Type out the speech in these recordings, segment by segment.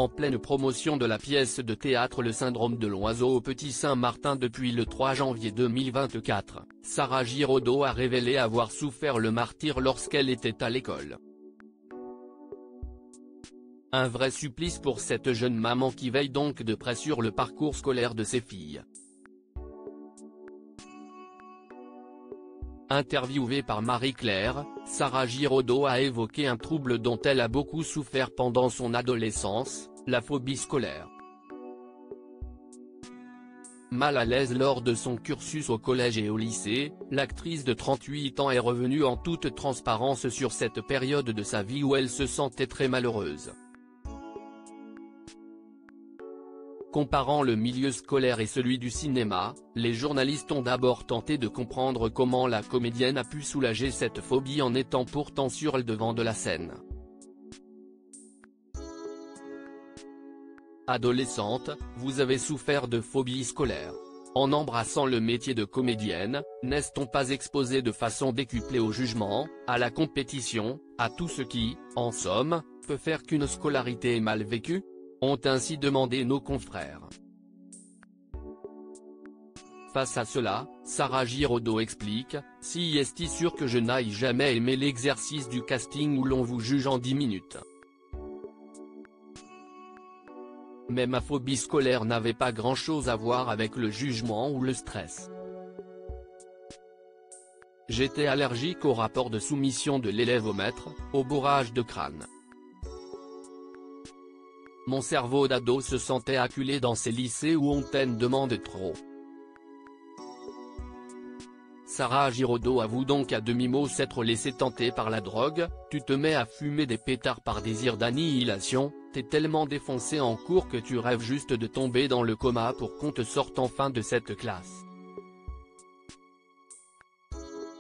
En pleine promotion de la pièce de théâtre Le Syndrome de l'Oiseau au Petit Saint-Martin depuis le 3 janvier 2024, Sarah Giraudot a révélé avoir souffert le martyre lorsqu'elle était à l'école. Un vrai supplice pour cette jeune maman qui veille donc de près sur le parcours scolaire de ses filles. Interviewée par Marie-Claire, Sarah Giraudot a évoqué un trouble dont elle a beaucoup souffert pendant son adolescence, la phobie scolaire. Mal à l'aise lors de son cursus au collège et au lycée, l'actrice de 38 ans est revenue en toute transparence sur cette période de sa vie où elle se sentait très malheureuse. Comparant le milieu scolaire et celui du cinéma, les journalistes ont d'abord tenté de comprendre comment la comédienne a pu soulager cette phobie en étant pourtant sur le devant de la scène. Adolescente, vous avez souffert de phobie scolaire. En embrassant le métier de comédienne, n'est-on pas exposé de façon décuplée au jugement, à la compétition, à tout ce qui, en somme, peut faire qu'une scolarité est mal vécue ? Ont ainsi demandé nos confrères. Face à cela, Sarah Giraudot explique, « Si est-il sûr que je n'aille jamais aimé l'exercice du casting où l'on vous juge en 10 minutes. Mais ma phobie scolaire n'avait pas grand-chose à voir avec le jugement ou le stress. J'étais allergique au rapport de soumission de l'élève au maître, au bourrage de crâne. Mon cerveau d'ado se sentait acculé dans ces lycées où on t'en demande trop. » Sarah Giraudot avoue donc à demi-mot s'être laissée tenter par la drogue. « Tu te mets à fumer des pétards par désir d'annihilation, t'es tellement défoncé en cours que tu rêves juste de tomber dans le coma pour qu'on te sorte enfin de cette classe.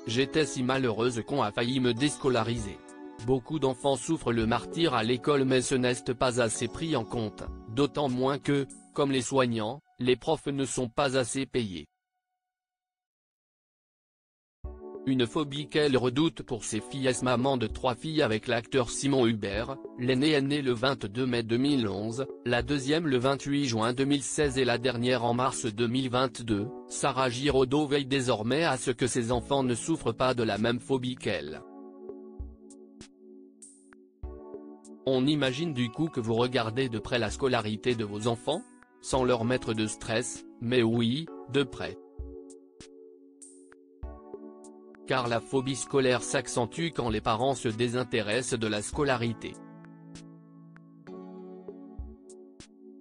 J'étais si malheureuse qu'on a failli me déscolariser. Beaucoup d'enfants souffrent le martyre à l'école mais ce n'est pas assez pris en compte, d'autant moins que, comme les soignants, les profs ne sont pas assez payés. Une phobie qu'elle redoute pour ses filles. Maman de 3 filles avec l'acteur Simon Hubert, l'aînée est née le 22 mai 2011, la deuxième le 28 juin 2016 et la dernière en mars 2022, Sarah Giraudot veille désormais à ce que ses enfants ne souffrent pas de la même phobie qu'elle. On imagine du coup que vous regardez de près la scolarité de vos enfants ? Sans leur mettre de stress, mais oui, de près. Car la phobie scolaire s'accentue quand les parents se désintéressent de la scolarité.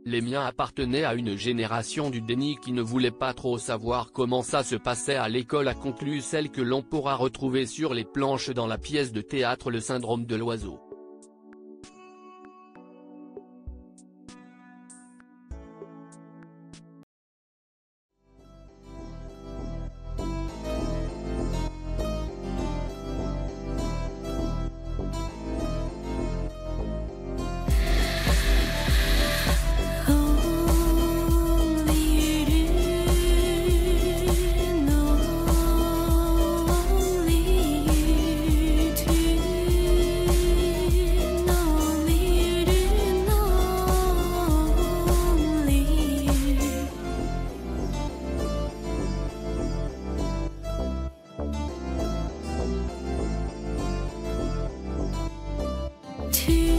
Les miens appartenaient à une génération du déni qui ne voulait pas trop savoir comment ça se passait à l'école, a conclu celle que l'on pourra retrouver sur les planches dans la pièce de théâtre Le Syndrome de l'Oiseau. To